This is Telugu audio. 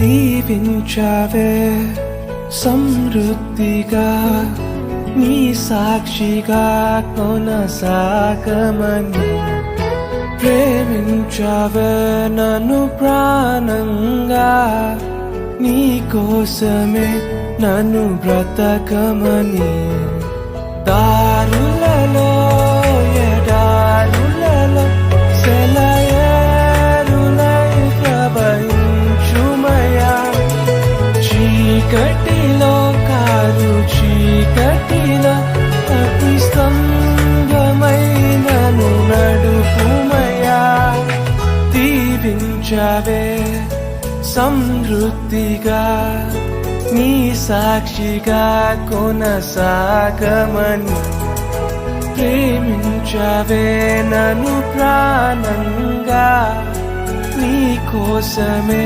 దీవించావే సమృద్ధిగా నీ సాక్షిగా కొనసాగమని ప్రేమించావే నన్ను ప్రాణంగా నీ కోసమే నన్ను బ్రతకమని దారులలో ఎడారులలో సెలయేరులై ప్రవహించుమయా చీకటిలో కాదు చీకటిలో అతి స్తంభమై నన్ను నడుపుమయా దీవించావే సమృద్ధిగా నీ సాక్షిగా కొనసాగమని ప్రేమించావే నన్ను ప్రాణంగా నీ కోసమే